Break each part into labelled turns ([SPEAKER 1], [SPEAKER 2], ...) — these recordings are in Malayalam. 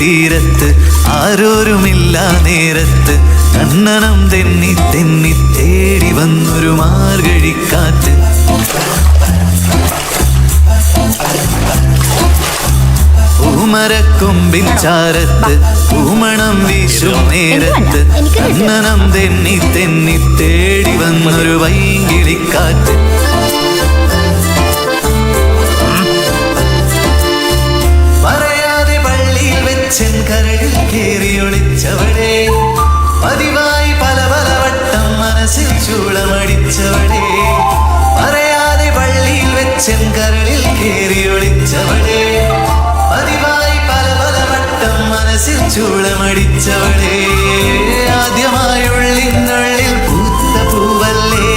[SPEAKER 1] തീരത്ത് ആരോരുമില്ല നേരത്ത് കണ്ണനം തെന്നി തെന്നി തേടി വന്നൊരു മാർഗഴിക്കാറ്റ്. പൂമരക്കൊമ്പിൻ ചാരത്ത് പൂമണം വീശും നേരത്ത് കണ്ണനം തെന്നി തെന്നി തേടി വന്നൊരു വൈകിളിക്കാറ്റ്. പറയാതെ പള്ളിയിൽ വെച്ചൻ കരടിൽ കേറി ഒളിച്ചവളെ, പതിവായി പല പല വട്ടം മനസ്സിൽ ചൂളമടിച്ചവളെ. പറയാതെ പള്ളിയിൽ വെച്ചൻ കരളിൽ കേറി ഒളിച്ചവളെ, പതിവായി പല പല വട്ടം മനസ്സിൽ ചൂളമടിച്ചവളെ. ആദ്യമായുള്ളിനുള്ളിൽ പൂത്ത പൂവല്ലേ,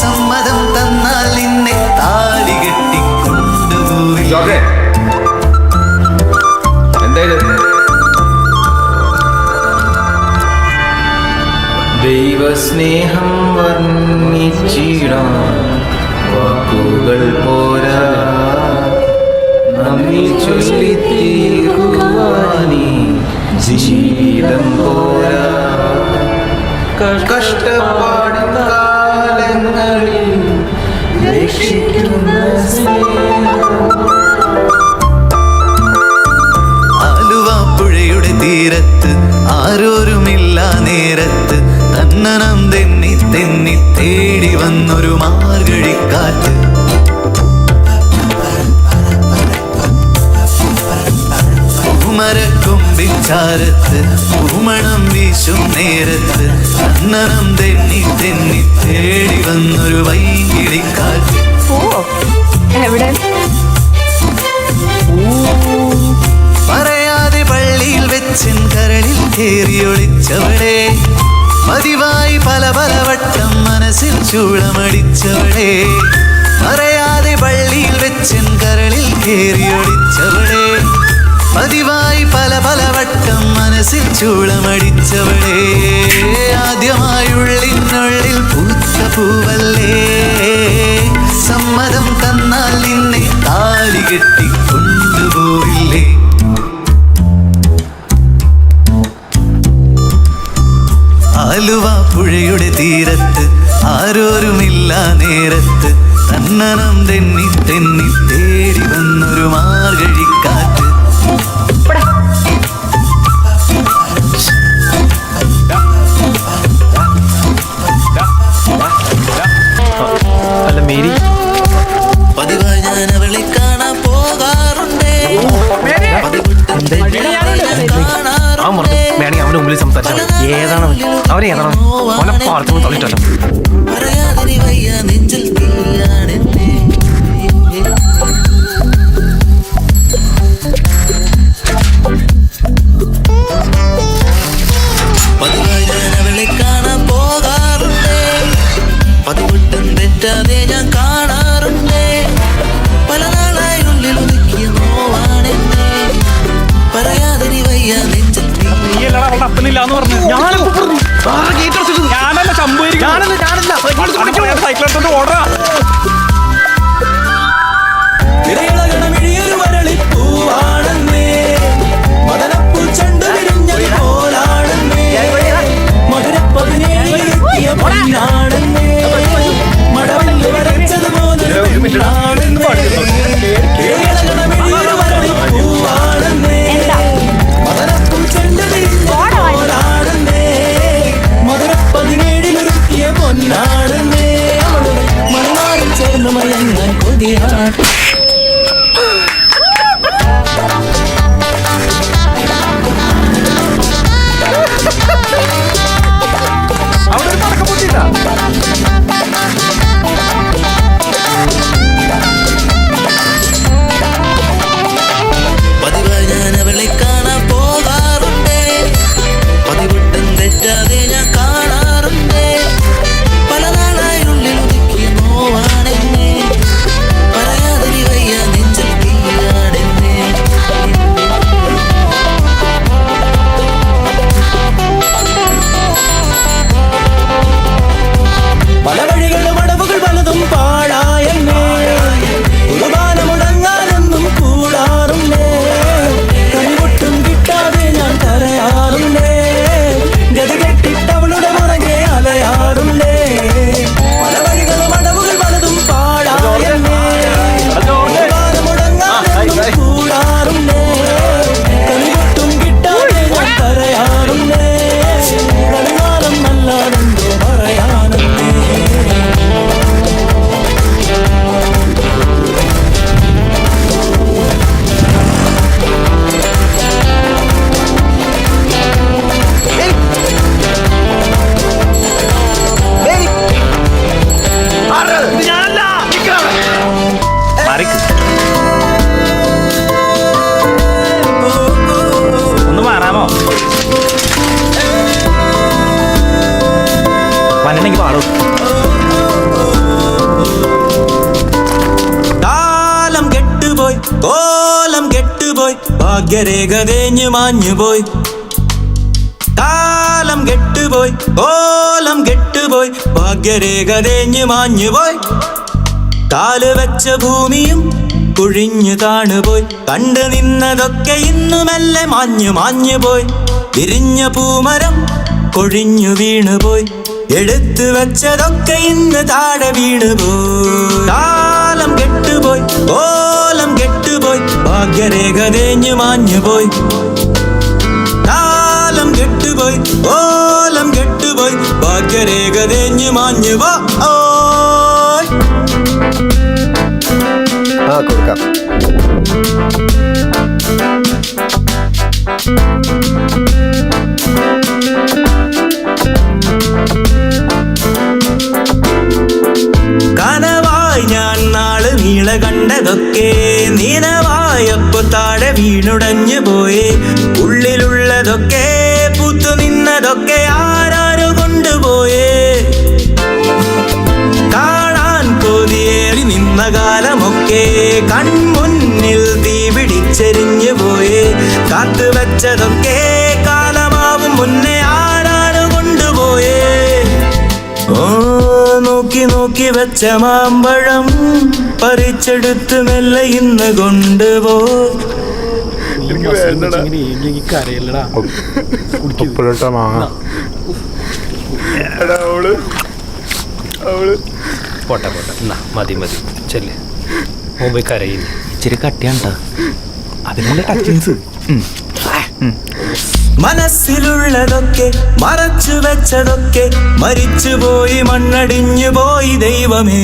[SPEAKER 1] സമ്മതം തന്നാൽ നിന്നെ താലി കെട്ടിക്കൊണ്ടുപോയി.
[SPEAKER 2] ദൈവസ്നേഹം വർണ്ണിച്ചിടാൻ വാക്കുകൾ പോരാ, നമ്മി ചൊല്ലിത്തീർക്കുവാനീ ജീവിതം പോരാ. കഷ്ടപ്പാടും കാലങ്ങളിൽ രക്ഷിക്കുന്ന
[SPEAKER 1] ആലുവാപ്പുഴയുടെ തീരത്ത് ആരോരുമില്ല നേരത്ത് കണ്ണനം തെന്നി തെന്നി തേടി വന്നൊരു മാർഗഴിക്കാറ്റ്. പൂമരക്കൊമ്പിൻ ചാരത്ത് പൂമണം വീശും നേരത്ത് കണ്ണനം തെന്നി തെന്നി തേടി വന്നൊരു വൈകിളിക്കാറ്റ്. പറയാതെ പള്ളിയിൽ വെച്ചൻ കരളിൽ കേറി ഒളിച്ചവളെ, പതിവായി പല പല വട്ടം മനസ്സിൽ ചൂളമടിച്ചവളെ. പറയാതെ പള്ളിയിൽ വെച്ചൻ കരളിൽ കേറി ഒളിച്ചവളെ, പതിവായി പല പല വട്ടം മനസ്സിൽ ചൂളമടിച്ചവളെ. ആദ്യമായുള്ളിനുള്ളിൽ പൂത്ത പൂവല്ലേ, സമ്മതം തന്നാൽ നിന്നെ താലി കെട്ടിക്കൊണ്ടുപോയില്ലേ. ആലുവാപ്പുഴയുടെ തീരത്ത് ആരോരുമില്ല നേരത്ത് കണ്ണനം തെന്നി തെന്നി തേടി വന്നൊരു മാർഗഴിക്കാറ്റ്.
[SPEAKER 2] അല്ല മേരി,
[SPEAKER 1] പതിവായി ഞാൻ അവളെ കാണാൻ പോകാറുണ്ടേ,
[SPEAKER 2] വേണമെങ്കിൽ അവന്റെ മുമ്പിൽ സംസാരിച്ചാൽ ഏതാണ് അവനെ ഏതാണ് അവനെ പാർത്തും തള്ളിട്ടല്ലോ.
[SPEAKER 1] പറയാതെ വയ്യ നെഞ്ചിൽ തീയാണെന്നെ. പതിവായി ഞാൻ അവളെ കാണാൻ പോകാറുണ്ടേ, പതിവട്ടം തെറ്റാതെ ഞാൻ കാണാറുണ്ടേ. പല നാളായി ഉള്ളിൽ ഒതുക്കിയ നോവാണെന്നെ. പറയാതെ വയ്യ നെഞ്ചിൽ
[SPEAKER 3] അപ്പനില്ലാന്ന് പറഞ്ഞു. ഞാനല്ല സൈക്കിളെടുത്തോണ്ട് ഓടാ.
[SPEAKER 1] പല നാളായി ഉള്ളിൽ ഒതുക്കിയ നോവാണെന്നെ. പറയാതെ
[SPEAKER 4] ഭാഗ്യരേഖ തേഞ്ഞു മാഞ്ഞുപോയി. കാലം കെട്ടുപോയി, കോലം കെട്ടുപോയി, ഭാഗ്യരേഖ തേഞ്ഞു മാഞ്ഞുപോയി. കാല് വെച്ച ഭൂമിയും കുഴിഞ്ഞു താണുപോയി. കണ്ടു നിന്നതൊക്കെ ഇന്നു മെല്ലെ മാഞ്ഞു മാഞ്ഞുപോയി. വിരിഞ്ഞ പൂമരം കൊഴിഞ്ഞു വീണുപോയി. എടുത്തു വെച്ചതൊക്കെ ഇന്ന് താഴെ വീണുപോയി. കാലം കെട്ടുപോയി, കോലം കെട്ടുപോയി, ഭാഗ്യരേഖ തേഞ്ഞു മാഞ്ഞുപോയി. കാലം കെട്ടുപോയി, കോലം കെട്ടുപോയി, ഭാഗ്യരേഖ തേഞ്ഞു മാഞ്ഞുപോയി.
[SPEAKER 5] കൊടുക്കാം.
[SPEAKER 4] കനവായി ഞാൻ നാള് നീളെ കണ്ടതൊക്കെ നീനവായപ്പോ താഴെ വീണുടഞ്ഞു പോയേ. ഉള്ളിലുള്ളതൊക്കെ പൂത്തു നിന്നതൊക്കെ ആരാരോ കൊണ്ടുപോയേ. കാണാൻ കൊതിയേറി നിന്ന കാലമൊക്കെ കൺമുന്നിൽ തീ പിടിച്ചെരിഞ്ഞു പോയേ. കാത്തു വെച്ചതൊക്കെ കാലമാവും മുന്നേ ആരാരോ കൊണ്ടുപോയേ. ഓ നോക്കി നോക്കി വെച്ച മാമ്പഴം പറിച്ചെടുത്ത് മെല്ലെ ഇന്ന് കൊണ്ടുപോ.
[SPEAKER 2] പോട്ടെ പോട്ടെ, എന്നാ മതി മതി, ചെല്ലേ മുമ്പ് കരയില്ല.
[SPEAKER 1] ഇച്ചിരി കട്ടിയാണ്ടാ, അതിനുള്ള ടച്ചിങ്സ്.
[SPEAKER 4] മനസ്സിലുള്ളതൊക്കെ മറച്ചു വെച്ചതൊക്കെ മരിച്ചുപോയി, മണ്ണടിഞ്ഞു പോയി ദൈവമേ.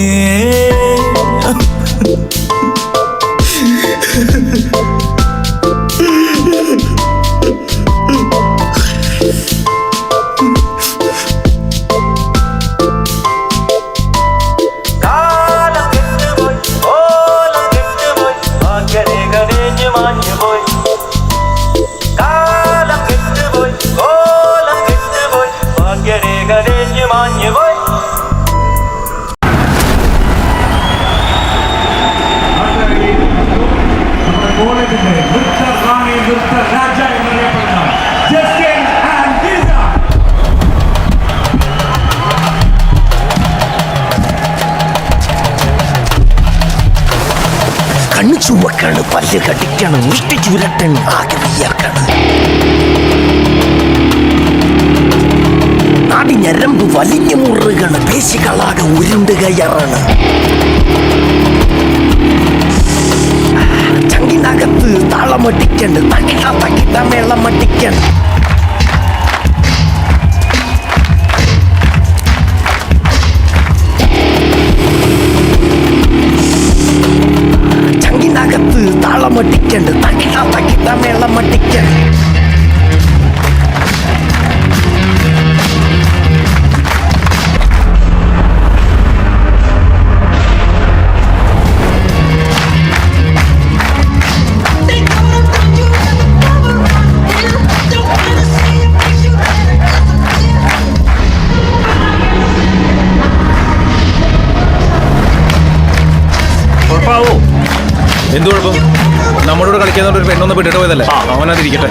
[SPEAKER 4] കാലം കെട്ടുപോയി, ഓലം കെട്ടുപോയി, ഭാഗ്യരേഖ തേഞ്ഞു മാഞ്ഞുപോയി. കാലം കെട്ടുപോയി, കോലം കെട്ടുപോയി, ഭാഗ്യരേഖ തേഞ്ഞു മാഞ്ഞുപോയി.
[SPEAKER 6] കണ്ണു ചുവക്കാണ്, പല്ല് കടിക്കാണ്, മുഷ്ടി ചുരട്ടാണ്, ആകെ വിയർക്കാണ്. നാടി ഞരമ്പ് വലിഞ്ഞു മുറുകാണ്, പേശികളാകെ ഉരുണ്ട് കയറാണ്. ചങ്കിനകത്ത് താളമടിക്കണ്ട്, തകിട തകിട മേളമടിക്കണ്ട്. ചങ്കിനകത്ത് താളമടിക്കണ്ട്, തകിട തകിട മേളമടിക്കണ്ട്.
[SPEAKER 3] കുഴപ്പമാവോ? എന്ത് കുഴപ്പം? നമ്മളോട് കളിക്കാന്നോണ്ട് ഒരു പെണ്ണൊന്ന് പെട്ടിട്ട് പോയതല്ലേ, അവനതിരിക്കട്ടെ.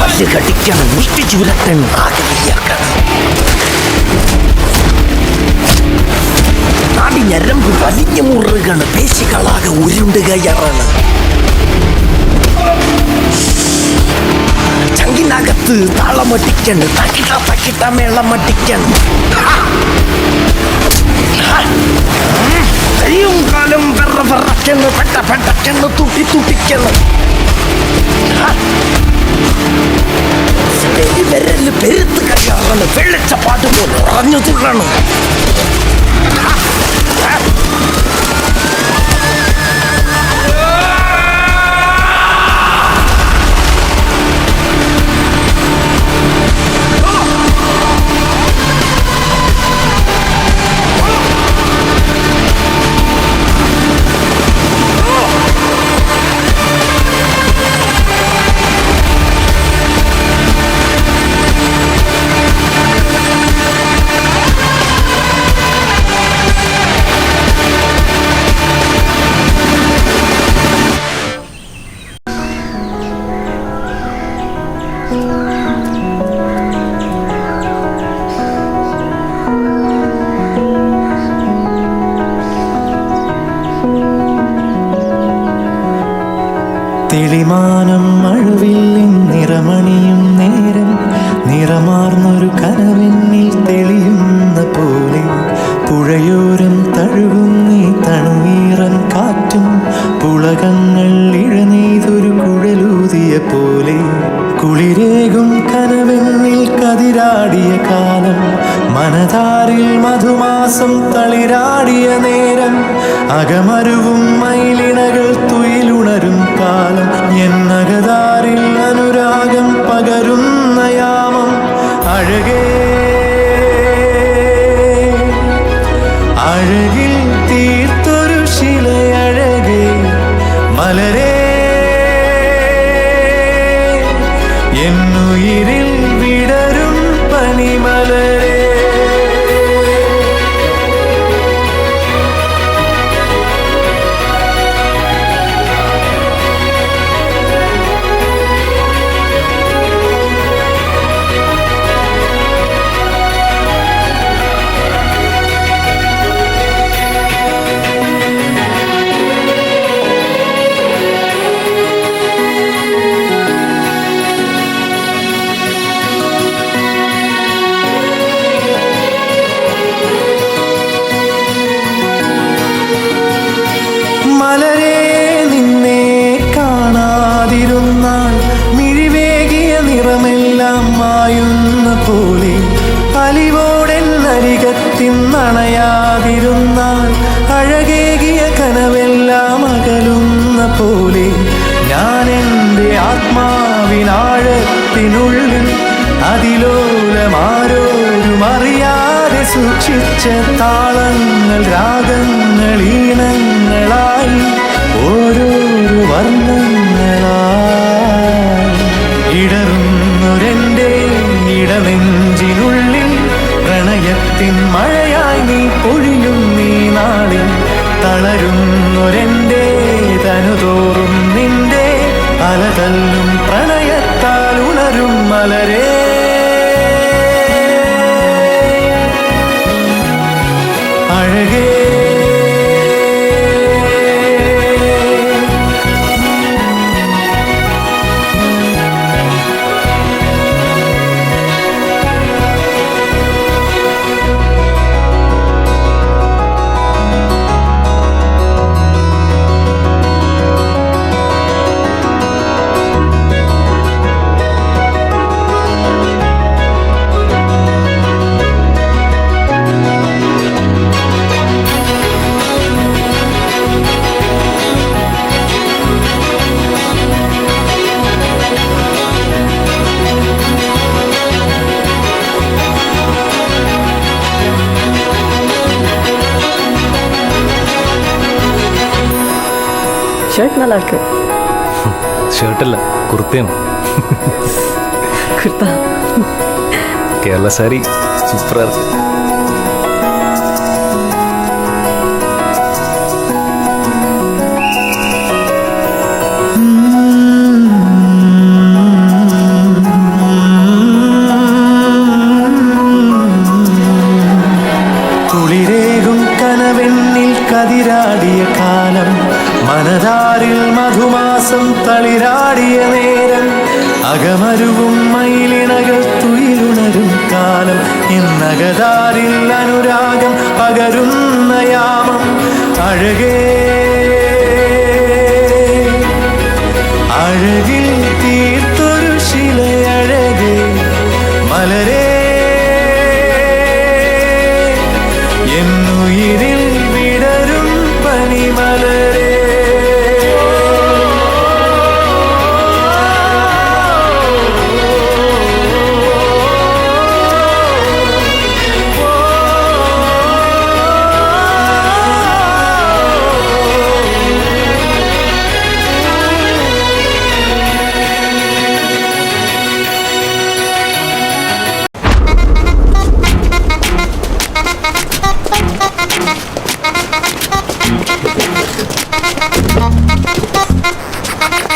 [SPEAKER 3] പല്ല് കടിക്കണം, മുഷ്ടി ചുരട്ടാണ്, ആകെ വിയർക്കാണ്. നാടി ഞരമ്പ് വലിഞ്ഞു മുറുകാണ്, പേശികളാകെ ഉരുണ്ട് കയറാണ്. ചങ്കിനകത്ത് താളമടിക്കണ്ട്, തകിട തകിട മേളമടിക്കണ്ട്. കയ്യും കാലും വെറ വെറക്കണ്, പെട്ട പെട്ടക്കണ്, തുട്ടി തുട്ടിക്കണ്. വിരല് പെരുത്ത് കയ്യാറാണ്, വെള്ളച്ചപ്പാട്ട് പോലെ ഉറഞ്ഞു തുള്ളണം.
[SPEAKER 5] കിളിമാനം മഴവില്ലിൻ നിറമണിയും നേരം നിറമാർന്നൊരു കനവെന്നിൽ തെളിയുന്ന പോലെ പുഴയോരം തഴുകുന്നീ തണുവീറൻ കാറ്റും പുളകങ്ങൾ ഇഴനെയ്തൊരു കുഴലൂതിയ പോലെ കുളിരേകും കനവെന്നിൽ കതിരാടിയ കാലം മനതാരിൽ മധുമാസം തളിരാടിയ നേരം അകമരുവും മയിലിണകൾ തുയിലുണരും കാലം എന്നകതാരിൽ അനുരാഗം പകരുന്ന യാമം അഴകേ അഴകിൽ തീർത്തൊരു ശിലയഴകേ മലരേ എന്നുയിരിൽ വിടരും പനിമലരേ മലരേ നിന്നെ കാണാതിരുന്നാൽ മിഴിവേകിയ നിറമെല്ലാം മായുന്ന പോലെ അലിവോടെന്നരികത്തിന്നണയാതിരുന്നാൽ അഴകേകിയ കനവെല്ലാം അകലുന്ന പോലെ ഞാൻ എൻ്റെ ആത്മാവിനാഴത്തിനുള്ളിൽ അതിലോലമാരോരും അറിയാതെ സൂക്ഷിച്ച താളങ്ങൾ രാഗങ്ങൾ ഈണങ്ങളായി ഓരോരോ വർണ്ണങ്ങളായി ഇടറുന്നൊരെൻ്റെ ഇടനെഞ്ചിനുള്ളിൽ പ്രണയത്തിൻ മഴയായി നീ പൊഴിയും നീ നാളിൽ തളരുന്നൊരെൻ്റെ തനുതോറും നിന്റെ അലതല്ലും പ്രണയത്താൽ ഉണരും മലരേ അഴകേ
[SPEAKER 7] ஷர்ட் நல்லா இருக்கு.
[SPEAKER 1] ഷർട്ടല്ല കുർത്തയാണ്.
[SPEAKER 7] குர்தா
[SPEAKER 1] കേരള സാരി സൂപ്പറാ ഇருக்கு.
[SPEAKER 5] കുളിരേകും കനവെന്നിൽ കതിരാടിയ കാലം മനതാരിൽ മധുമാസം തളിരാടിയ നേരം അകമരുവും മയിലിണകൾ തുയിലുണരും കാലം എന്നകതാരിൽ അനുരാഗം പകരുന്ന യാമം അഴകേ അഴകിൽ തീർത്തൊരു ശിലയഴകേ മലരേ എന്നുയിരിൽ വിടരും പനിമലരേ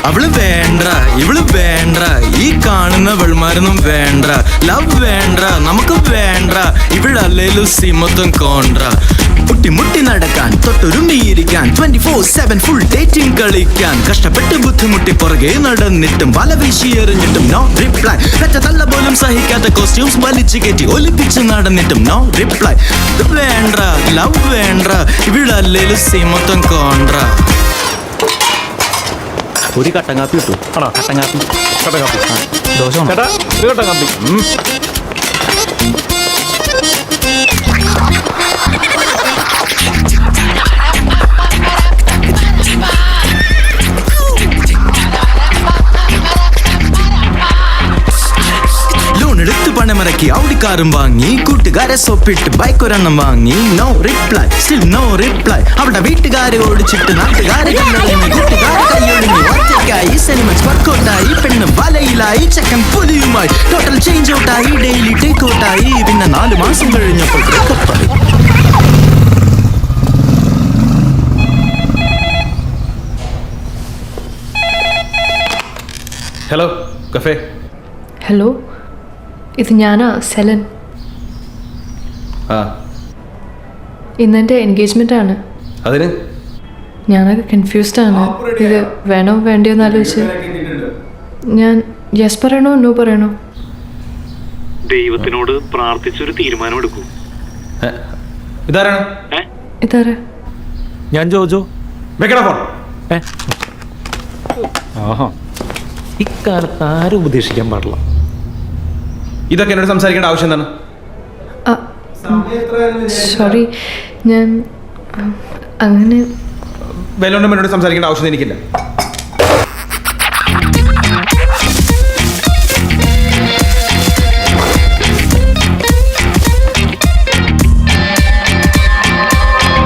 [SPEAKER 8] അവള് വേണ്ട, ഇവള് വേണ്ട, ഈ കാണുന്ന വെള്മാരൊന്നും വേണ്ട. ലവ് വേണ്ട, നമുക്ക് വേണ്ട, ഇവളല്ലേലും സിമത്തും കോണ്ട. മുട്ടി മുട്ടി നടക്കാൻ തൊട്ടുരുമ്മിയിരിക്കാൻ 24/7 ഫുൾ ഡേറ്റിംഗ് കളിക്കാൻ കഷ്ടപ്പെട്ട് ബുദ്ധിമുട്ടി പുറകെ നടന്നിട്ടും വല വീശി എറിഞ്ഞിട്ടും നോ റിപ്ലൈ പെറ്റ തള്ള പോലും സഹിക്കാത്ത കോസ്റ്റ്യൂംസ് വലിച്ചു കയറ്റി ഒലിപ്പിച്ച് നടന്നിട്ടും നോ റിപ്ലൈ വേണ്ട ലവ് വേണ്ട ഇവിടല്ലേലും സീമൊത്തം കോൺട്ര
[SPEAKER 2] ഒരു കട്ടൻ കാപ്പി കിട്ടു കട്ടൻ കാപ്പി
[SPEAKER 3] കട്ടൻ കാപ്പി
[SPEAKER 2] ദോശ വേണോ?
[SPEAKER 3] ചേട്ടാ ഇത് കട്ടൻ കാപ്പി
[SPEAKER 8] ലോൺ എടുത്ത് പണമിറക്കി ഔഡിക്കാറും വാങ്ങി കൂട്ടുകാരെ സൊപ്പിട്ട് ബൈക്ക് ഒരെണ്ണം വാങ്ങി no reply still no reply അവിടെ വീട്ടുകാരെ ഓടിച്ചിട്ട് നാട്ടുകാരെ കണ്ണൊടുങ്ങി കൂട്ടുകാരെ കൈയൊടുങ്ങി ഒറ്റയ്ക്കായി സിനിമ വർക്കൗട്ടായി പെണ്ണ് വലയിലായി ചെക്കൻ പുലിയുമായി ടോട്ടൽ ചേഞ്ച് ഔട്ടായി ഡെയിലി ടേക്ക് ഔട്ടായി പിന്നെ 4 മാസം കഴിഞ്ഞപ്പോൾ breakup ആയി.
[SPEAKER 3] ഹലോ കഫേ
[SPEAKER 7] ഹലോ ഇത് ഞാനാ സെലൻ.
[SPEAKER 3] ആ
[SPEAKER 7] ഇന്നെൻ്റെ എൻഗേജ്മെൻ്റ് ആണ്.
[SPEAKER 3] അതിന്
[SPEAKER 7] ഞാനൊക്കെ കൺഫ്യൂസ്ഡ് ആണ്. ഇത് വേണോ വേണ്ടയോ എന്ന് ആലോചിച്ച് ഞാൻ യെസ് പറയണോ നോ പറയണോ?
[SPEAKER 9] ദൈവത്തിനോട് പ്രാർത്ഥിച്ചൊരു തീരുമാനം എടുക്കൂ.
[SPEAKER 3] ഇതാരാണ്?
[SPEAKER 7] ഇതാരാ?
[SPEAKER 2] ഞാൻ ജോജോ.
[SPEAKER 3] വെക്കണ ഫോൺ.
[SPEAKER 2] ആഹാ ഇക്കാലത്ത് ആരും ഉപദേശിക്കാൻ പാടില്ല.
[SPEAKER 3] ഇതൊക്കെ എന്നോട് സംസാരിക്കേണ്ട ആവശ്യം എന്താണ്?
[SPEAKER 7] സോറി, ഞാൻ അങ്ങനെ
[SPEAKER 3] വെല്ലോണ്ടും എന്നോട് സംസാരിക്കേണ്ട ആവശ്യം എനിക്കില്ല.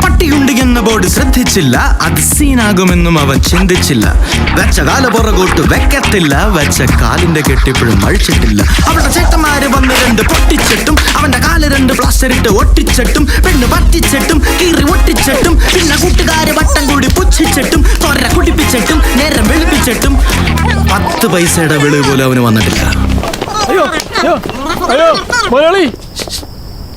[SPEAKER 8] പട്ടിയുണ്ട് എന്ന ബോർഡ് ശ്രദ്ധിച്ചില്ല, അത് സീനാകുമെന്നും അവൻ ചിന്തിച്ചില്ല. വെച്ച കാല പുറകോട്ട് വെക്കത്തില്ല, വെച്ച കാലിന്റെ കെട്ടിപ്പോഴും അഴിച്ചിട്ടില്ല. അവളുടെ ചേട്ടന്മാര് വന്ന് 2 പൊട്ടിച്ചിട്ടും അവന്റെ കാല് 2 പ്ലാസ്റ്റർ ഇട്ട് ഒട്ടിച്ചിട്ടും പെണ്ണ് പറ്റിച്ചിട്ടും കീറി ഒട്ടിച്ചിട്ടും പിന്നെ കൂട്ടുകാര് വട്ടം കൂടി പുച്ഛിച്ചിട്ടും തൊര കുടിപ്പിച്ചിട്ടും നേരം വെളുപ്പിച്ചിട്ടും 10 പൈസയുടെ വെളിവ് പോലും അവന് വന്നിട്ടില്ല.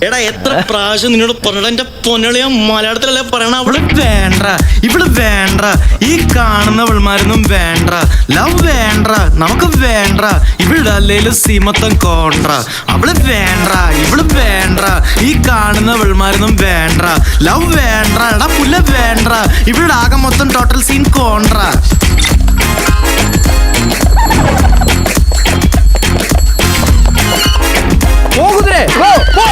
[SPEAKER 8] എടാ എത്ര പ്രാവശ്യം നിന്നോട് പറഞ്ഞ എന്റെ പൊന്നളിയ മലയാളത്തിലല്ലേ പറയണ. അവള് വേണ്ട, ഇവള് വേണ്ട, ഈ കാണുന്നവൾമാരൊന്നും വേണ്ട. ലവ് വേണ്ട, നമുക്ക് വേണ്ട, ഇവിടല്ലേലും സീമത്തം കോൺട്ര. അവള് വേണ്ട, ഇവള് വേണ്ട, ഈ കാണുന്നവൾമാരൊന്നും വേണ്ട. ലവ് വേണ്ട, എടാ പുല്ല വേണ്ട, ഇവിടെ ആകെ മൊത്തം ടോട്ടൽ സീൻ കോൺട്ര.
[SPEAKER 3] പോ കുതിരേ, പോ, പോ.